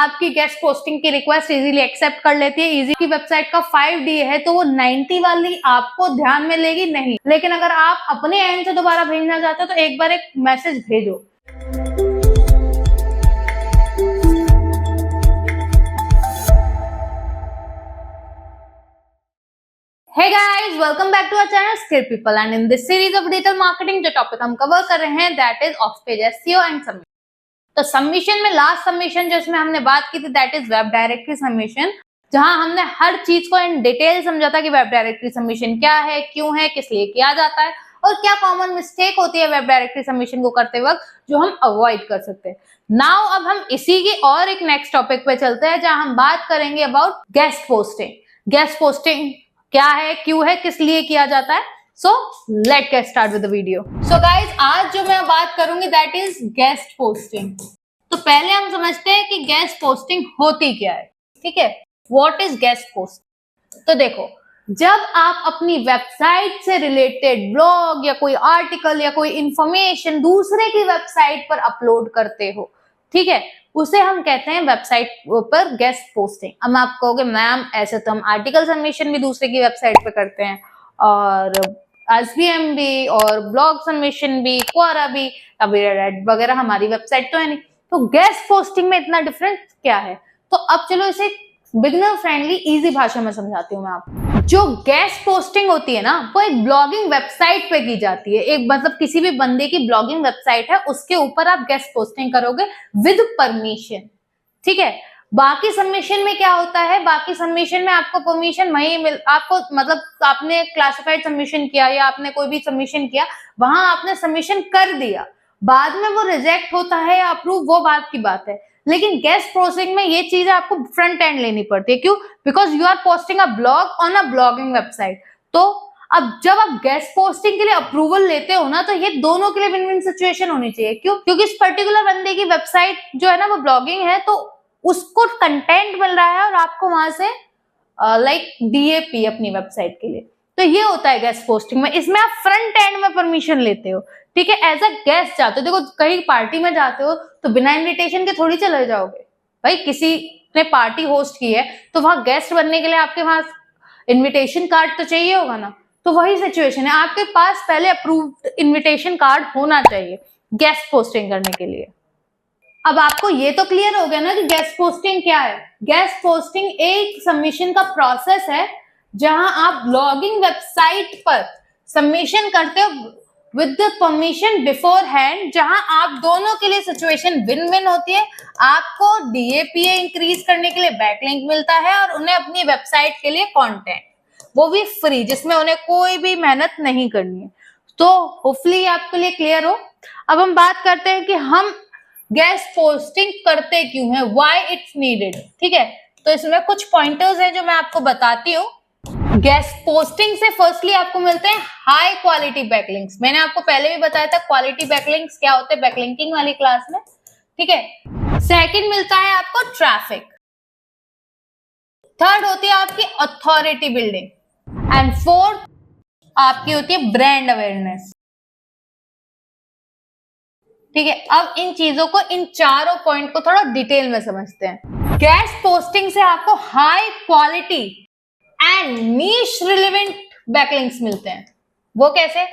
आपकी guest posting की request easily accept कर लेती है। इजी की वेबसाइट का 5D है तो वो 90 वाली आपको ध्यान में लेगी नहीं, लेकिन अगर आप अपने एंड से दोबारा भेजना चाहते हो तो एक बार एक मैसेज भेजो। Hey guys, welcome back to our channel Skill People and in this series of digital marketing जो टॉपिक हम कवर कर रहे हैं that is off page SEO and submission। तो सबमिशन में लास्ट सबमिशन जिसमें हमने बात की थी that is web directory submission, जहां हमने हर चीज को इन डिटेल समझा था कि वेब डायरेक्टरी सबमिशन क्या है, क्यों है, किस लिए किया जाता है और क्या कॉमन मिस्टेक होती है वेब डायरेक्टरी सबमिशन को करते वक्त जो हम अवॉइड कर सकते हैं। नाउ अब हम इसी की और एक नेक्स्ट टॉपिक पे चलते हैं जहां हम बात करेंगे about guest posting. Guest posting क्या है, क्यों है, किस लिए किया जाता है। So let get start with the video. So guys, आज जो मैं बात करूंगी दैट इज गेस्ट पोस्टिंग। तो पहले हम समझते हैं कि गेस्ट पोस्टिंग होती क्या है। ठीक है, व्हाट इज गेस्ट पोस्टिंग। तो देखो, जब आप अपनी वेबसाइट से रिलेटेड ब्लॉग या कोई आर्टिकल या कोई इंफॉर्मेशन दूसरे की वेबसाइट पर अपलोड करते हो, ठीक है, उसे हम कहते हैं वेबसाइट पर गेस्ट पोस्टिंग। अब आप कहोगे मैम ऐसे तो हम आर्टिकल सबमिशन भी दूसरे की वेबसाइट पे करते हैं और SVM भी और ब्लॉग सबमिशन भी, क्वारा भी, अभी रेड वगैरह हमारी वेबसाइट तो है नहीं, तो गेस्ट पोस्टिंग में इतना डिफरेंस क्या है। तो अब चलो इसे बिगिनर फ्रेंडली इजी भाषा में समझाती हूँ मैं आपको। जो गेस्ट पोस्टिंग होती है ना, वो एक ब्लॉगिंग वेबसाइट पे की जाती है। एक मतलब किसी भी बंदे की ब्लॉगिंग वेबसाइट है, उसके ऊपर आप गेस्ट पोस्टिंग करोगे विद परमिशन। ठीक है, बाकी सबमिशन में क्या होता है, बाकी सबमिशन में आपको परमिशन वही आपको मतलब आपने क्लासिफाइड सबमिशन किया या आपने कोई भी सबमिशन किया, वहां आपने सबमिशन कर दिया, बाद में वो रिजेक्ट होता है या अप्रूव, वो बात की बात है। लेकिन गेस्ट पोस्टिंग में ये चीजें आपको फ्रंट एंड लेनी पड़ती है। क्यों? Because you are posting a blog on a blogging website. तो अब जब आप गेस्ट पोस्टिंग के लिए अप्रूवल लेते हो ना, तो ये दोनों के लिए विन विन सिचुएशन होनी चाहिए। क्यों? क्योंकि इस पर्टिकुलर बंदे की वेबसाइट जो है ना वो ब्लॉगिंग है, तो उसको कंटेंट मिल रहा है और आपको वहां से लाइक DAP अपनी वेबसाइट के लिए। तो ये होता है गेस्ट पोस्टिंग में। इसमें आप फ्रंट एंड में परमिशन लेते हो। ठीक है, एज अ गेस्ट जाते हो। देखो, कहीं पार्टी में जाते हो तो बिना इनविटेशन के थोड़ी चले जाओगे भाई। किसी ने पार्टी होस्ट की है तो वहां गेस्ट बनने के लिए आपके पास इनविटेशन कार्ड तो चाहिए होगा ना। तो वही सिचुएशन है, आपके पास पहले अप्रूव्ड इनविटेशन कार्ड होना चाहिए गेस्ट पोस्टिंग करने के लिए। अब आपको ये तो क्लियर हो गया ना कि गेस्ट पोस्टिंग क्या है। गेस्ट पोस्टिंग एक सबमिशन का प्रोसेस है जहां आप ब्लॉगिंग वेबसाइट पर सबमिशन करते हो with the permission before hand, जहां आप दोनों के लिए सिचुएशन विन विन होती है। आपको DAPA इंक्रीज करने के लिए बैकलिंक मिलता है और उन्हें अपनी वेबसाइट के लिए कंटेंट, वो भी फ्री, जिसमें उन्हें कोई भी मेहनत नहीं करनी है। तो होपफुली आपके लिए क्लियर हो। अब हम बात करते हैं कि हम गेस्ट पोस्टिंग करते क्यों हैं, व्हाई इट्स नीडेड। ठीक है, तो इसमें कुछ पॉइंटर्स हैं जो मैं आपको बताती हूँ। गेस्ट पोस्टिंग से फर्स्टली आपको मिलते हैं हाई क्वालिटी बैकलिंक्स। मैंने आपको पहले भी बताया था क्वालिटी बैकलिंक्स क्या होते हैं बैकलिंकिंग वाली क्लास में। ठीक है, सेकंड मिलता है आपको ट्रैफिक। थर्ड होती है आपकी अथॉरिटी बिल्डिंग एंड फोर्थ आपकी होती है ब्रांड अवेयरनेस। ठीक है, अब इन चीजों को, इन चारों पॉइंट को थोड़ा डिटेल में समझते हैं। गेस्ट पोस्टिंग से आपको high quality and niche relevant backlinks मिलते हैं। वो कैसे?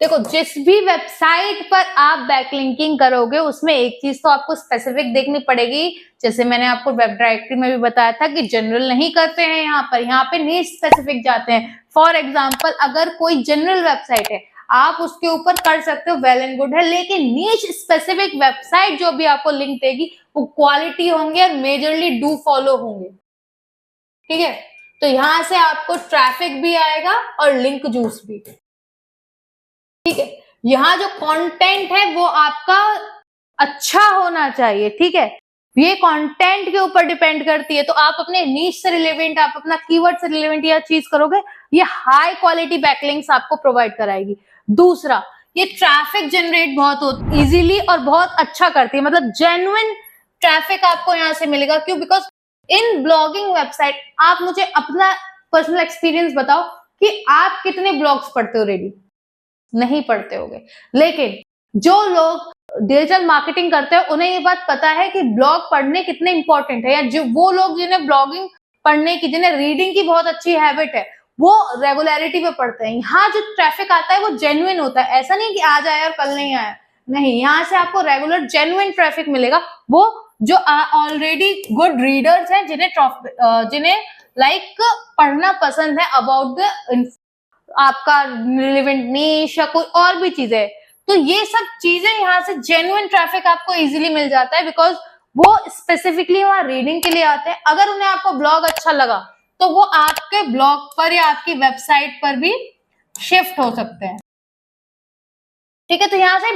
देखो, जिस भी वेबसाइट पर आप बैकलिंकिंग करोगे उसमें एक चीज तो आपको स्पेसिफिक देखनी पड़ेगी। जैसे मैंने आपको वेब डायरेक्टरी में भी बताया था कि जनरल नहीं करते हैं यहाँ पे नीश स्पेसिफिक जाते हैं। फॉर एग्जाम्पल, अगर कोई जनरल वेबसाइट है आप उसके ऊपर कर सकते हो, वेल एंड गुड है, लेकिन नीश स्पेसिफिक वेबसाइट जो भी आपको लिंक देगी वो क्वालिटी होंगे और मेजरली डू फॉलो होंगे। ठीक है, तो यहां से आपको ट्रैफिक भी आएगा और लिंक जूस भी। ठीक है, यहाँ जो कंटेंट है वो आपका अच्छा होना चाहिए। ठीक है, ये कंटेंट के ऊपर डिपेंड करती है। तो आप अपने नीश से रिलेवेंट, आप अपना कीवर्ड से रिलेवेंट यह चीज करोगे, ये हाई क्वालिटी बैकलिंक्स आपको प्रोवाइड कराएगी। दूसरा, ये ट्रैफिक जनरेट बहुत इजीली और बहुत अच्छा करती है, मतलब जेन्युइन ट्रैफिक आपको यहाँ से मिलेगा। क्यों? बिकॉज इन ब्लॉगिंग वेबसाइट, आप मुझे अपना पर्सनल एक्सपीरियंस बताओ कि आप कितने ब्लॉग्स पढ़ते हो? रेडी नहीं पढ़ते होगे, लेकिन जो लोग डिजिटल मार्केटिंग करते हैं उन्हें ये बात पता है कि ब्लॉग पढ़ने कितने इंपॉर्टेंट है, या जो वो लोग जिन्हें ब्लॉगिंग पढ़ने की, जिन्हें रीडिंग की बहुत अच्छी हैबिट है, वो रेगुलरिटी पे पढ़ते हैं। यहाँ जो ट्रैफिक आता है वो जेन्युइन होता है, ऐसा नहीं कि आज आया और कल नहीं आया, नहीं, यहाँ से आपको रेगुलर जेन्युइन ट्रैफिक मिलेगा। वो जो ऑलरेडी गुड रीडर्स हैं, जिन्हें लाइक पढ़ना पसंद है अबाउट द आपका रिलेवेंट नीश या कोई और भी चीजें, तो ये सब चीजें यहाँ से जेन्युइन ट्रैफिक आपको इजीली मिल जाता है, बिकॉज वो स्पेसिफिकली वहां रीडिंग के लिए आते हैं। अगर उन्हें आपको ब्लॉग अच्छा लगा तो वो आपके ब्लॉग पर या आपकी वेबसाइट पर भी शिफ्ट हो सकते हैं। ठीक है, तो यहाँ से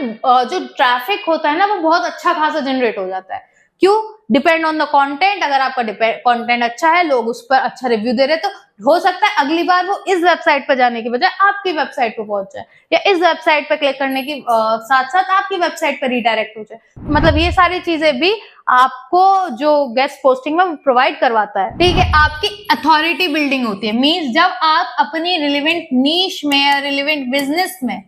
जो ट्रैफिक होता है ना, वो बहुत अच्छा खासा जनरेट हो जाता है। क्यों? Depend on the content. अगर आपका कंटेंट अच्छा है, लोग उस पर अच्छा रिव्यू दे रहे, तो हो सकता है अगली बार वो इस वेबसाइट पर जाने की बजाय आपकी वेबसाइट पर पहुंच जाए, या इस वेबसाइट पर क्लिक करने की साथ साथ आपकी वेबसाइट पर रिडायरेक्ट हो जाए। मतलब ये सारी चीजें भी आपको जो गेस्ट पोस्टिंग में प्रोवाइड करवाता है। ठीक है, आपकी अथॉरिटी बिल्डिंग होती है। मींस जब आप अपनी रिलेवेंट नीश में या रिलेवेंट बिजनेस में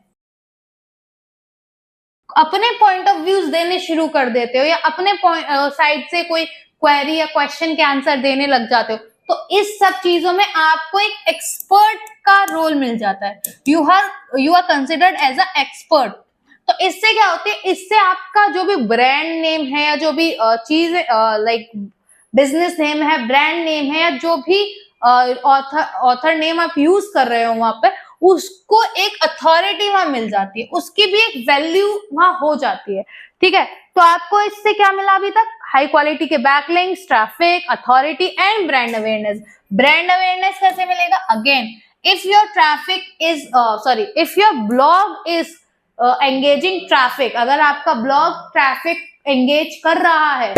अपने पॉइंट ऑफ व्यूज देने शुरू कर देते हो, या अपने साइड से कोई क्वेरी या क्वेश्चन के आंसर देने लग जाते हो, तो इस सब चीजों में आपको एक एक्सपर्ट का रोल मिल जाता है। You are considered as a expert. तो इससे क्या होती है, इससे आपका जो भी ब्रांड नेम है, या जो भी चीज लाइक बिजनेस नेम है, ब्रांड नेम है, या जो भी ऑथर नेम आप यूज कर रहे हो वहां पे, उसको एक अथॉरिटी वहां मिल जाती है, उसकी भी एक वैल्यू वहां हो जाती है। ठीक है, तो आपको इससे क्या मिला अभी तक? हाई क्वालिटी के backlinks, traffic, authority and brand awareness. Brand awareness कैसे मिलेगा? Again, if your traffic is if your blog is engaging traffic, अगर आपका ब्लॉग ट्रैफिक एंगेज कर रहा है,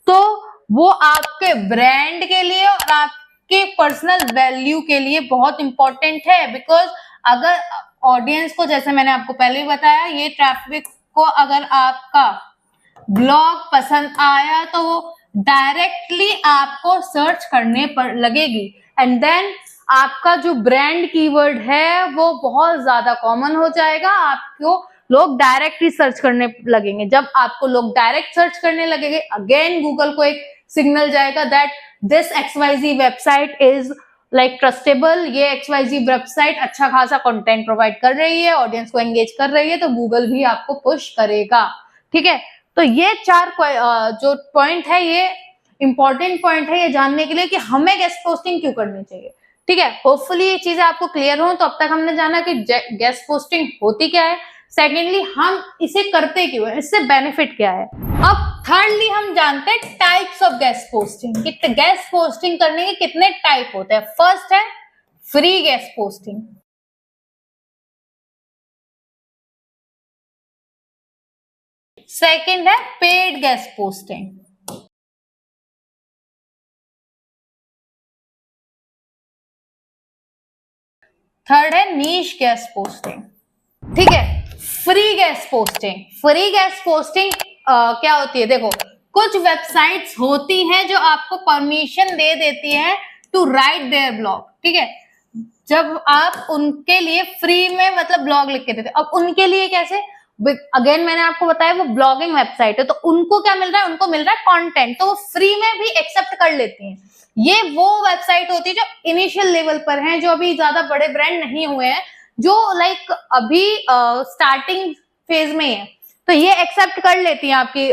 तो वो आपके ब्रांड के लिए और आपके पर्सनल वैल्यू के लिए बहुत इंपॉर्टेंट है। बिकॉज अगर ऑडियंस को, जैसे मैंने आपको पहले भी बताया, ये ट्रैफिक को अगर आपका ब्लॉग पसंद आया तो वो डायरेक्टली आपको सर्च करने पर लगेगी, एंड देन आपका जो ब्रांड कीवर्ड है वो बहुत ज्यादा कॉमन हो जाएगा। आपको लोग डायरेक्टली सर्च करने लगेंगे। जब आपको लोग डायरेक्ट सर्च करने लगेंगे, अगेन गूगल को एक सिग्नल जाएगा that this XYZ website is like trustable, ये XYZ वेबसाइट अच्छा खासा कंटेंट प्रोवाइड कर रही है, ऑडियंस को एंगेज कर रही है, तो गूगल भी आपको पुश करेगा। ठीक है, तो ये चार जो पॉइंट है, ये इंपॉर्टेंट पॉइंट है ये जानने के लिए कि हमें गेस्ट पोस्टिंग क्यों करनी चाहिए। ठीक है, होपफुली ये चीजें आपको क्लियर हो। तो अब तक हमने जाना कि गेस्ट पोस्टिंग होती क्या है, सेकेंडली हम इसे करते क्यों है, इससे बेनिफिट क्या है। अब थर्डली हम जानते हैं टाइप्स ऑफ गेस्ट पोस्टिंग, कि गेस्ट पोस्टिंग करने के कितने टाइप होते हैं। फर्स्ट है फ्री गेस्ट पोस्टिंग, सेकेंड है पेड गेस्ट पोस्टिंग, थर्ड है नीश गेस्ट पोस्टिंग। ठीक है, free guest posting. Free guest posting क्या होती है? देखो, कुछ वेबसाइट्स होती हैं जो आपको परमिशन दे देती है टू राइट देयर ब्लॉग। ठीक है, जब आप उनके लिए फ्री में मतलब ब्लॉग लिख के देते। अब उनके लिए कैसे? अगेन मैंने आपको बताया वो ब्लॉगिंग वेबसाइट है, तो उनको क्या मिल रहा है? उनको मिल रहा है कंटेंट, तो वो फ्री में भी एक्सेप्ट कर लेती हैं। ये वो वेबसाइट होती है जो इनिशियल लेवल पर है, जो अभी ज्यादा बड़े ब्रांड नहीं हुए हैं, जो लाइक अभी स्टार्टिंग फेज में है, तो ये एक्सेप्ट कर लेती हैं आपकी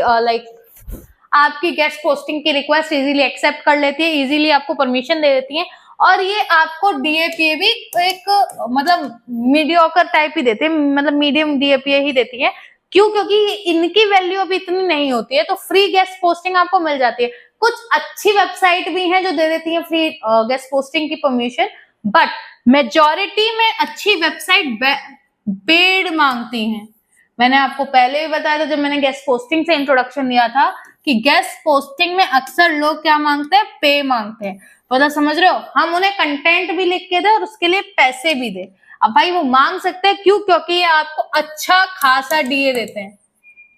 आपकी गेस्ट पोस्टिंग की रिक्वेस्ट इजीली एक्सेप्ट कर लेती है, इजीली आपको परमिशन दे देती हैं, और ये आपको डीएपीए भी एक मतलब मीडियोकर टाइप ही देते हैं, मतलब मीडियम डीएपीए ही देती है। क्यों? क्योंकि इनकी वैल्यू अभी इतनी नहीं होती है, तो फ्री गेस्ट पोस्टिंग आपको मिल जाती है। कुछ अच्छी वेबसाइट भी हैं जो दे देती है फ्री गेस्ट पोस्टिंग की परमिशन, बट मेजॉरिटी में अच्छी वेबसाइट पेड मांगती हैं। मैंने आपको पहले भी बताया था जब मैंने गेस्ट पोस्टिंग से इंट्रोडक्शन दिया था कि गेस्ट पोस्टिंग में अक्सर लोग क्या मांगते हैं? पे मांगते हैं। मतलब समझ रहे हो, हम उन्हें कंटेंट भी लिख के दे और उसके लिए पैसे भी दे। अब भाई वो मांग सकते हैं, क्यों? क्योंकि ये आपको अच्छा खासा डीए देते हैं।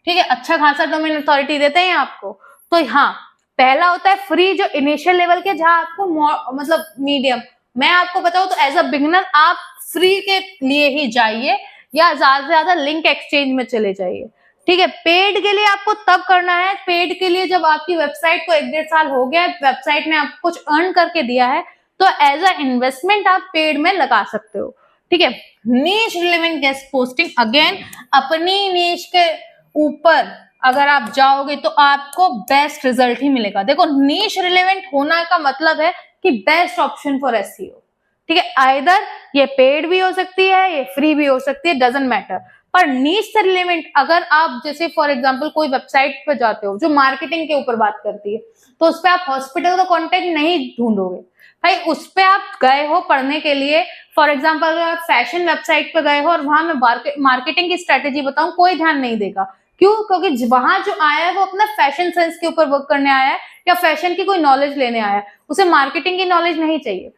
ठीक है, अच्छा खासा डोमेन अथॉरिटी देते हैं आपको। तो हाँ, पहला होता है फ्री, जो इनिशियल लेवल के, जहां आपको मतलब मीडियम। मैं आपको बताऊं तो एज अ बिगिनर आप फ्री के लिए ही जाइए, या ज्यादा से ज्यादा लिंक एक्सचेंज में चले जाइए। ठीक है। पेड के लिए आपको तब करना है, पेड के लिए जब आपकी वेबसाइट को 1-1.5 साल हो गया है, वेबसाइट ने आपको कुछ अर्न करके दिया है, तो एज अ इन्वेस्टमेंट आप पेड में लगा सकते हो। ठीक है। नीश रिलेवेंट गेस्ट पोस्टिंग, अगेन अपनी नीश के ऊपर अगर आप जाओगे तो आपको बेस्ट रिजल्ट ही मिलेगा। देखो, नीश रिलेवेंट होना का मतलब है कि बेस्ट ऑप्शन फॉर एसईओ। ठीक है, आइदर ये पेड भी हो सकती है, ये फ्री भी हो सकती है, डजंट मैटर। पर नीश से रिलेवेंट अगर आप जैसे फॉर एग्जांपल कोई वेबसाइट पे जाते हो जो मार्केटिंग के ऊपर बात करती है, तो उस पे आप हॉस्पिटल का कंटेंट नहीं ढूंढोगे भाई। उस पे आप गए हो पढ़ने के लिए, फॉर एग्जांपल अगर आप फैशन वेबसाइट पे गए हो और वहां मैं मार्केटिंग की स्ट्रेटेजी बताऊं, कोई ध्यान नहीं देगा। क्यों? क्योंकि वहां जो आया है वो अपना फैशन सेंस के ऊपर वर्क करने आया है या फैशन की कोई नॉलेज लेने आया है, उसे मार्केटिंग की नॉलेज नहीं चाहिए।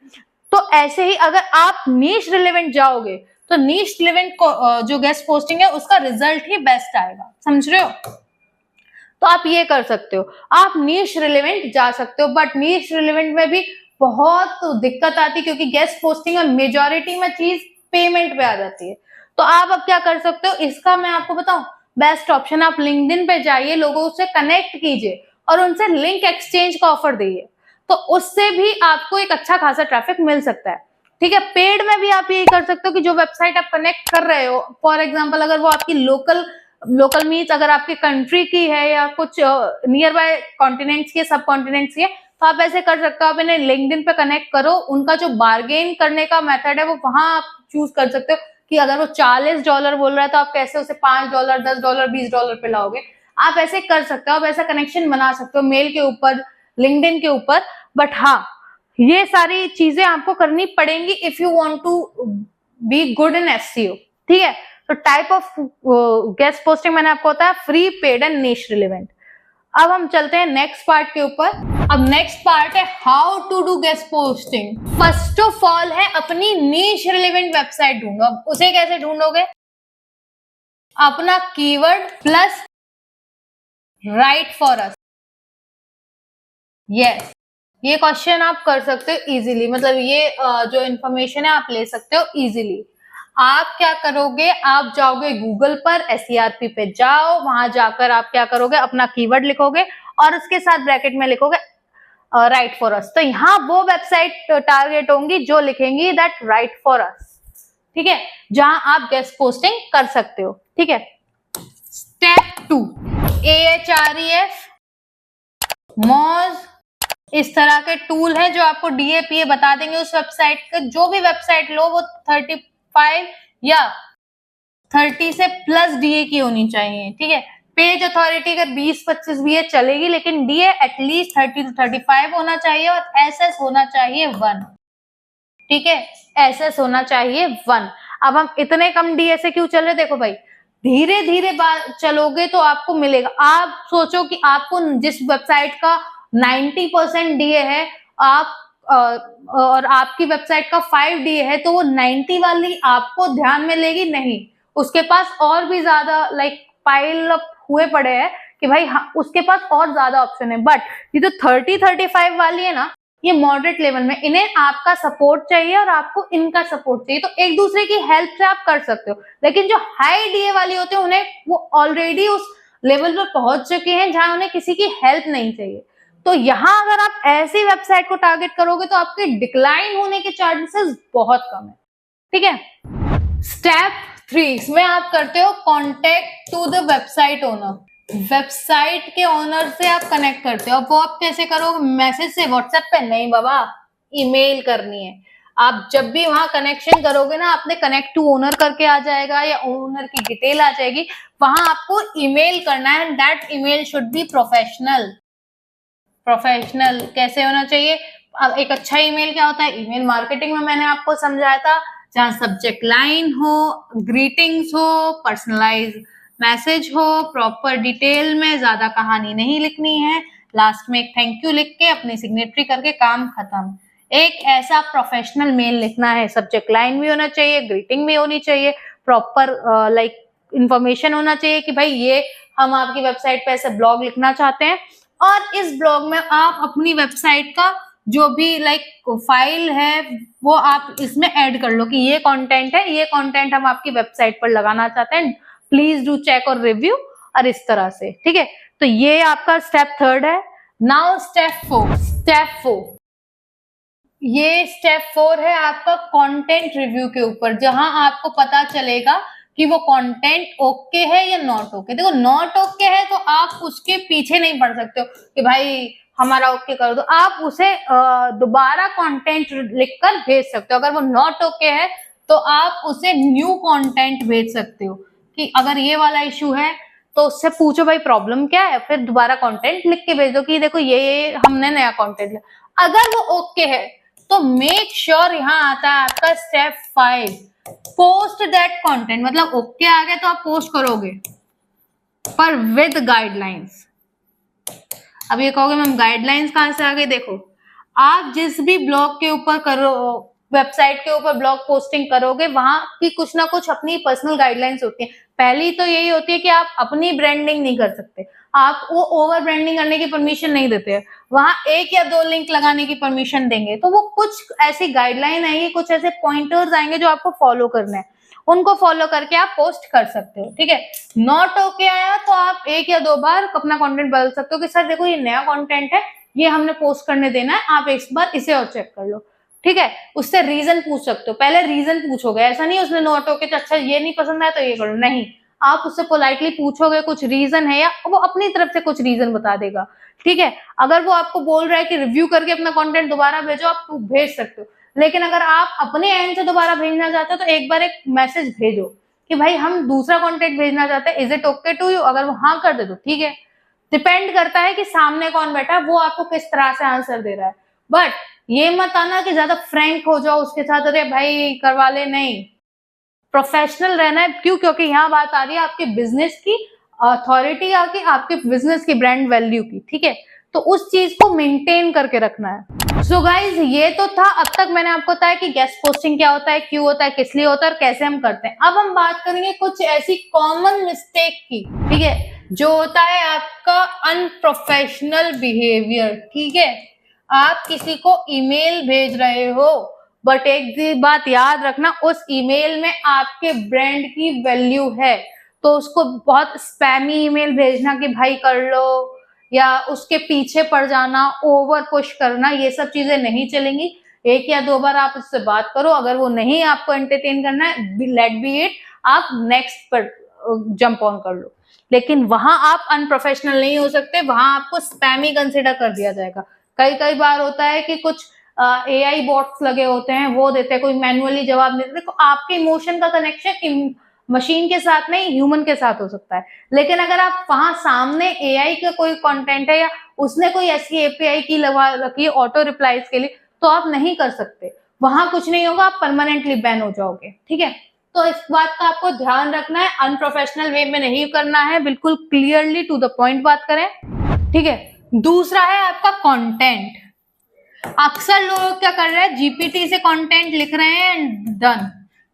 तो ऐसे ही अगर आप नीश रिलेवेंट जाओगे तो नीश रिलेवेंट जो गेस्ट पोस्टिंग है उसका रिजल्ट ही बेस्ट आएगा। समझ रहे हो? तो आप ये कर सकते हो, आप नीश रिलेवेंट जा सकते हो, बट नीश रिलेवेंट में भी बहुत दिक्कत आती है क्योंकि गेस्ट पोस्टिंग में मेजॉरिटी में चीज पेमेंट पे आ जाती है। तो आप अब क्या कर सकते हो, इसका मैं आपको बताऊं बेस्ट ऑप्शन, आप लिंक्डइन पे जाइए, लोगों से कनेक्ट कीजिए और उनसे लिंक एक्सचेंज का ऑफर दीजिए, तो उससे भी आपको एक अच्छा खासा ट्रैफिक मिल सकता है। ठीक है। पेड में भी आप यही कर सकते हो कि जो वेबसाइट आप कनेक्ट कर रहे हो, फॉर एग्जांपल अगर वो आपकी लोकल मीन्स अगर आपकी कंट्री की है या कुछ नियर बाय कॉन्टिनेंट्स की, सब कॉन्टिनेंट्स की है, तो आप ऐसे कर सकते हो, आप इन्हें लिंक्डइन पे कनेक्ट करो, उनका जो बार्गेन करने का मेथड है वो वहां आप चूज कर सकते हो कि अगर वो $40 बोल रहा है तो आप कैसे उसे $5, $10, $20 पे लाओगे। आप ऐसे कर सकते हो, आप ऐसा कनेक्शन बना सकते हो मेल के ऊपर, लिंक्डइन के ऊपर। बट हाँ, ये सारी चीजें आपको करनी पड़ेंगी if you want to be good in SEO. ठीक है। तो टाइप ऑफ गेस्ट पोस्टिंग मैंने आपको बताया, free, paid and niche relevant. अब हम चलते हैं नेक्स्ट पार्ट के ऊपर। अब नेक्स्ट पार्ट है how to do guest posting. First of all है अपनी नीश रिलेवेंट वेबसाइट ढूंढो। अब उसे कैसे ढूंढोगे? अपना keyword plus right for us. Yes, ये क्वेश्चन आप कर सकते हो इजीली, मतलब ये जो इंफॉर्मेशन है आप ले सकते हो इजीली। आप क्या करोगे, आप जाओगे गूगल पर, SERP पे जाओ, वहां जाकर आप क्या करोगे, अपना कीवर्ड लिखोगे और उसके साथ ब्रैकेट में लिखोगे राइट फॉर अस। तो यहाँ वो वेबसाइट टारगेट होंगी जो लिखेंगी दैट राइट फॉर अस। ठीक है, जहां आप गेस्ट पोस्टिंग कर सकते हो। ठीक है। स्टेप 2, Ahref, मोज, इस तरह के टूल है जो आपको DAPA बता देंगे उस वेबसाइट का। जो भी वेबसाइट लो वो 35 या 30 से प्लस DA की होनी चाहिए। ठीक है। पेज अथॉरिटी अगर 20-25 भी है चलेगी, लेकिन DA एटलीस्ट 30 to 35 होना चाहिए और SS होना चाहिए 1। ठीक है, SS होना चाहिए 1। अब हम इतने कम DA से क्यों चल रहे? देखो भाई, धीरे धीरे चलोगे तो आपको मिलेगा। आप सोचो कि आपको जिस वेबसाइट का 90% DA है, आप और आपकी वेबसाइट का 5 DA है, तो वो 90 वाली आपको ध्यान में लेगी नहीं, उसके पास और भी ज्यादा लाइक पाइल अप हुए पड़े हैं कि भाई हाँ, उसके पास और ज्यादा ऑप्शन है। बट ये जो 30-35 वाली है ना, ये मॉडरेट लेवल में, इन्हें आपका सपोर्ट चाहिए और आपको इनका सपोर्ट चाहिए, तो एक दूसरे की हेल्प से आप कर सकते हो। लेकिन जो हाई DA वाली होते हैं उन्हें वो ऑलरेडी उस लेवल पर पहुंच चुके हैं जहां उन्हें किसी की हेल्प नहीं चाहिए। तो यहाँ अगर आप ऐसी वेबसाइट को टारगेट करोगे तो आपके डिक्लाइन होने के चांसेस बहुत कम है। ठीक है। स्टेप 3, इसमें आप करते हो contact to the website owner. Website के ओनर से आप कनेक्ट करते हो। अब वो आप कैसे करोगे? मैसेज से, व्हाट्सएप पे नहीं बाबा, ईमेल करनी है। आप जब भी वहां कनेक्शन करोगे ना, आपने कनेक्ट टू ओनर करके आ जाएगा या ओनर की डिटेल आ जाएगी, वहां आपको ईमेल करना है। That email should be professional. Professional कैसे होना चाहिए? अब एक अच्छा ईमेल क्या होता है? ईमेल मार्केटिंग में मैंने आपको समझाया था, जहां सब्जेक्ट लाइन हो, ग्रीटिंग्स हो, पर्सनलाइज मैसेज हो, प्रॉपर डिटेल में, ज्यादा कहानी नहीं लिखनी है, लास्ट में एक थैंक यू लिख के अपनी सिग्नेचरी करके काम खत्म। एक ऐसा प्रोफेशनल मेल लिखना है। सब्जेक्ट लाइन भी होना चाहिए, ग्रीटिंग भी होनी चाहिए, प्रॉपर लाइक इंफॉर्मेशन होना चाहिए कि भाई ये हम आपकी वेबसाइट पे ऐसे ब्लॉग लिखना चाहते हैं और इस ब्लॉग में आप अपनी वेबसाइट का जो भी लाइक फाइल है वो आप इसमें ऐड कर लो कि ये कंटेंट है, ये कंटेंट हम आपकी वेबसाइट पर लगाना चाहते हैं, प्लीज डू चेक और रिव्यू। और इस तरह से, ठीक है। तो ये आपका स्टेप 3 है। नाउ स्टेप 4, ये स्टेप 4 है आपका कंटेंट रिव्यू के ऊपर, जहां आपको पता चलेगा कि वो कंटेंट ओके है या नॉट ओके। देखो नॉट ओके है तो आप उसके पीछे नहीं पड़ सकते हो कि भाई हमारा ओके कर दो, आप उसे दोबारा कंटेंट लिखकर भेज सकते हो। अगर वो नॉट ओके है तो आप उसे न्यू कंटेंट भेज सकते हो कि अगर ये वाला इशू है तो उससे पूछो भाई प्रॉब्लम क्या है, फिर दोबारा कंटेंट लिख के भेज दो कि देखो ये हमने नया कंटेंट लिया। अगर वो ओके है तो मेक श्योर यहाँ आता है आपका स्टेप 5, पोस्ट दैट कंटेंट। मतलब ओके आ गया तो आप पोस्ट करोगे पर विद गाइडलाइंस। अब ये कहोगे मैम गाइडलाइंस कहां से आ गई? देखो आप जिस भी ब्लॉग के ऊपर करो, वेबसाइट के ऊपर ब्लॉग पोस्टिंग करोगे, वहां की कुछ ना कुछ अपनी पर्सनल गाइडलाइंस होती है। पहली तो यही होती है कि आप अपनी ब्रांडिंग नहीं कर सकते, आप वो ओवर ब्रांडिंग करने की परमिशन नहीं देते हैं। वहां 1 या 2 लिंक लगाने की परमिशन देंगे। तो वो कुछ ऐसी गाइडलाइन आएंगे, कुछ ऐसे पॉइंटर्स आएंगे जो आपको फॉलो करना है, उनको फॉलो करके आप पोस्ट कर सकते हो, ठीक है। नॉट ओके आया तो आप 1 या 2 बार अपना कंटेंट बदल सकते हो कि सर देखो ये नया कंटेंट है, ये हमने पोस्ट करने देना है, आप एक बार इसे और चेक कर लो, ठीक है। उससे रीजन पूछ सकते हो, पहले रीजन पूछोगे, ऐसा नहीं उसने नॉट ओके तो अच्छा ये नहीं पसंद आया तो ये करो, नहीं। आप उससे पोलाइटली पूछोगे कुछ रीजन है या वो अपनी तरफ से कुछ रीजन बता देगा, ठीक है। अगर वो आपको बोल रहा है कि रिव्यू करके अपना कंटेंट दोबारा भेजो, आप भेज सकते हो। लेकिन अगर आप अपने एंड से दोबारा भेजना चाहते हो तो एक बार एक मैसेज भेजो कि भाई हम दूसरा कंटेंट भेजना चाहते हैं, is it okay to you? अगर वो हाँ कर दे तो ठीक है। डिपेंड करता है कि सामने कौन बैठा है, वो आपको किस तरह से आंसर दे रहा है। बट ये मत आना कि ज्यादा फ्रैंक हो जाओ उसके साथ, अरे भाई करवा ले, नहीं। प्रोफेशनल रहना है। क्यों? क्योंकि यहाँ बात आ रही है आपके बिजनेस की अथॉरिटी, आपके बिजनेस की ब्रांड वैल्यू की, ठीक है। तो उस चीज को मेंटेन करके रखना है। सो गाइज ये तो था, अब तक मैंने आपको बताया कि गेस्ट पोस्टिंग क्या होता है, क्यों होता है, किस लिए होता है और कैसे हम करते हैं। अब हम बात करेंगे कुछ ऐसी कॉमन मिस्टेक की, ठीक है, जो होता है आपका अनप्रोफेशनल बिहेवियर, ठीक है। आप किसी को ईमेल भेज रहे हो, बट एक बात याद रखना, उस ईमेल में आपके ब्रांड की वैल्यू है, तो उसको बहुत स्पैमी ईमेल भेजना कि भाई कर लो, या उसके पीछे पड़ जाना, ओवर पुश करना, ये सब चीजें नहीं चलेंगी। 1 या 2 बार आप उससे बात करो, अगर वो नहीं आपको एंटरटेन करना है, लेट बी इट, आप नेक्स्ट पर जंप ऑन कर लो। लेकिन वहां आप अनप्रोफेशनल नहीं हो सकते, वहां आपको स्पैमी कंसिडर कर दिया जाएगा। कई बार होता है कि कुछ AI बॉट्स लगे होते हैं, वो देते हैं, कोई मैन्युअली जवाब नहीं देते। तो आपके इमोशन का कनेक्शन मशीन के साथ नहीं, ह्यूमन के साथ हो सकता है। लेकिन अगर आप वहां सामने AI का कोई कंटेंट है या उसने कोई ऐसी API की लगा रखी है ऑटो रिप्लाईज के लिए, तो आप नहीं कर सकते, वहां कुछ नहीं होगा, आप परमानेंटली बैन हो जाओगे, ठीक है। तो इस बात का आपको ध्यान रखना है, अनप्रोफेशनल वे में नहीं करना है, बिल्कुल क्लियरली टू द पॉइंट बात करें, ठीक है। दूसरा है आपका कंटेंट। अक्सर लोग क्या कर रहे हैं, जीपीटी से कंटेंट लिख रहे हैं एंड डन।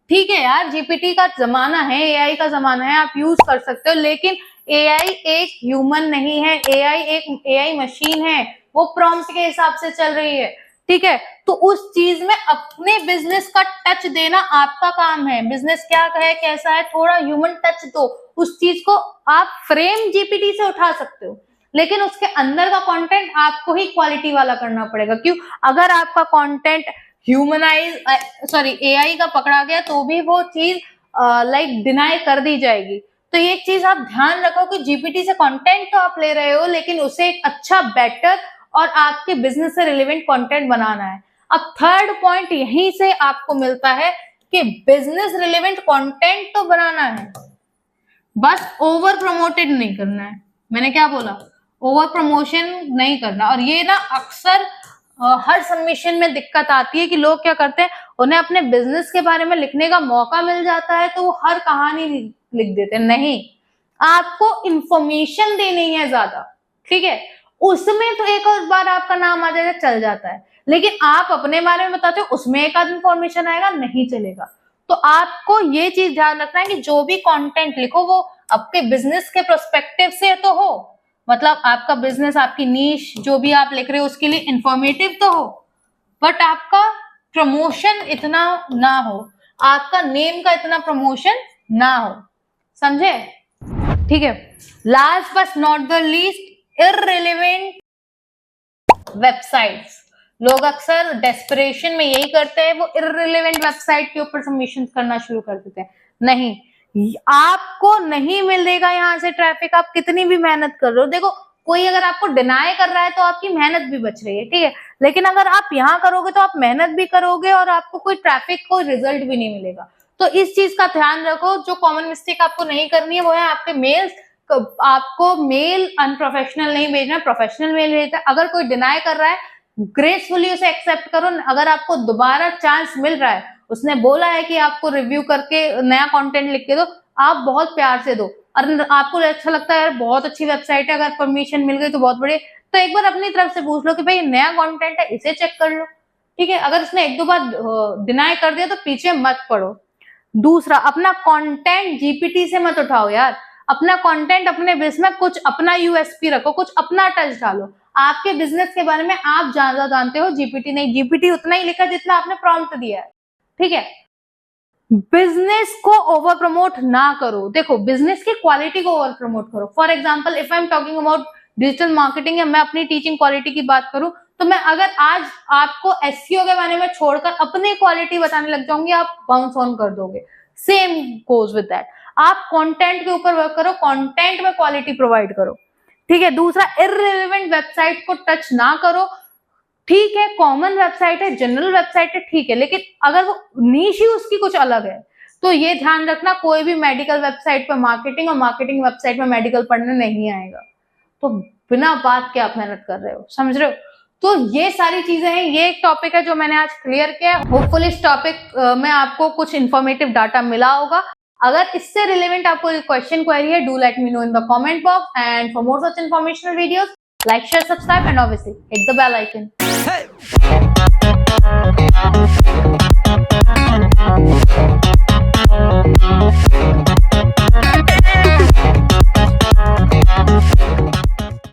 ठीक है यार, जीपीटी का जमाना है, एआई का जमाना है, आप यूज कर सकते हो, लेकिन एआई एक ह्यूमन नहीं है, एआई एक एआई मशीन है, वो प्रॉम्प्ट के हिसाब से चल रही है, ठीक है। तो उस चीज में अपने बिजनेस का टच देना आपका काम है। बिजनेस क्या है, कैसा है, थोड़ा ह्यूमन टच दो। उस चीज को आप फ्रेम जीपीटी से उठा सकते हो, लेकिन उसके अंदर का कंटेंट आपको ही क्वालिटी वाला करना पड़ेगा। क्यों? अगर आपका कंटेंट एआई का पकड़ा गया तो भी वो चीज लाइक डिनाई कर दी जाएगी। तो ये चीज आप ध्यान रखो कि जीपीटी से कंटेंट तो आप ले रहे हो, लेकिन उसे एक अच्छा, बेटर और आपके बिजनेस से रिलेवेंट कंटेंट बनाना है। अब थर्ड पॉइंट यहीं से आपको मिलता है कि बिजनेस रिलेवेंट कंटेंट तो बनाना है, बस ओवर प्रमोटेड नहीं करना है। मैंने क्या बोला? ओवर प्रमोशन नहीं करना। और ये ना अक्सर हर सबमिशन में दिक्कत आती है कि लोग क्या करते हैं, उन्हें अपने बिजनेस के बारे में लिखने का मौका मिल जाता है तो वो हर कहानी लिख देते हैं। नहीं, आपको इंफॉर्मेशन देनी है ज्यादा, ठीक है। उसमें तो एक और बार आपका नाम आ जाएगा, चल जाता है, लेकिन आप अपने बारे में बताते हो, उसमें एक आध इंफॉर्मेशन आएगा, नहीं चलेगा। तो आपको ये चीज ध्यान रखना है कि जो भी कंटेंट लिखो वो आपके बिजनेस के पर्सपेक्टिव से तो हो, मतलब आपका बिजनेस, आपकी नीश जो भी आप लिख रहे हो उसके लिए इंफॉर्मेटिव तो हो, बट आपका प्रमोशन इतना ना हो, आपका नेम का इतना प्रमोशन ना हो, समझे? ठीक है। Last but not the least, irrelevant websites. लोग अक्सर डेस्परेशन में यही करते हैं, वो इररिलेवेंट वेबसाइट के ऊपर सबमिशन करना शुरू कर देते हैं। नहीं, आपको नहीं मिलेगा यहाँ से ट्रैफिक, आप कितनी भी मेहनत कर रहे हो। देखो, कोई अगर आपको डिनाई कर रहा है तो आपकी मेहनत भी बच रही है, ठीक है। लेकिन अगर आप यहाँ करोगे तो आप मेहनत भी करोगे और आपको कोई ट्रैफिक, कोई रिजल्ट भी नहीं मिलेगा। तो इस चीज का ध्यान रखो। जो कॉमन मिस्टेक आपको नहीं करनी है वो है आपके मेल्स, आपको मेल अनप्रोफेशनल नहीं भेजना, प्रोफेशनल मेल भेजना। अगर कोई डिनाई कर रहा है, ग्रेसफुली उसे एक्सेप्ट करो। अगर आपको दोबारा चांस मिल रहा है, उसने बोला है कि आपको रिव्यू करके नया कंटेंट लिख के दो, आप बहुत प्यार से दो। और आपको अच्छा लगता है यार बहुत अच्छी वेबसाइट है, अगर परमिशन मिल गई तो बहुत बढ़िया, तो एक बार अपनी तरफ से पूछ लो कि भाई नया कंटेंट है, इसे चेक कर लो, ठीक है। अगर उसने एक दो बार डिनाई कर दिया तो पीछे मत पड़ो। दूसरा, अपना कंटेंट जीपीटी से मत उठाओ यार। अपना कंटेंट अपने बिजनेस में कुछ अपना यूएसपी रखो, कुछ अपना टच डालो। आपके बिजनेस के बारे में आप ज्यादा जानते हो, जीपीटी नहीं। जीपीटी उतना ही लिखा जितना आपने प्रॉम्प्ट दिया है, ठीक है। बिजनेस को ओवर प्रमोट ना करो। देखो, बिजनेस की क्वालिटी को ओवर प्रमोट करो। For example, if I am talking about digital marketing, या मैं अपनी टीचिंग क्वालिटी की बात करूं, तो मैं अगर आज आपको एसईओ के बारे में छोड़कर अपनी क्वालिटी बताने लग जाऊंगी, आप बाउंस ऑन कर दोगे। Same goes with that. आप कंटेंट के ऊपर वर्क करो, कंटेंट में क्वालिटी प्रोवाइड करो, ठीक है। दूसरा, इररिलेवेंट वेबसाइट को टच ना करो। ठीक है, कॉमन वेबसाइट है, जनरल वेबसाइट है, ठीक है, लेकिन अगर वो नीश ही उसकी कुछ अलग है तो ये ध्यान रखना, कोई भी मेडिकल वेबसाइट पर मार्केटिंग और मार्केटिंग वेबसाइट में मेडिकल पढ़ने नहीं आएगा। तो बिना बात के आप मेहनत कर रहे हो, समझ रहे हो। तो ये सारी चीजें हैं, ये एक टॉपिक है जो मैंने आज क्लियर किया है। होपफुली इस टॉपिक में आपको कुछ इंफॉर्मेटिव डाटा मिला होगा। अगर इससे रिलेवेंट आपको क्वेश्चन क्वेरी है, do let me know in the comment box. And for more such informational videos, like, share, subscribe, and obviously hit the bell icon. Hey!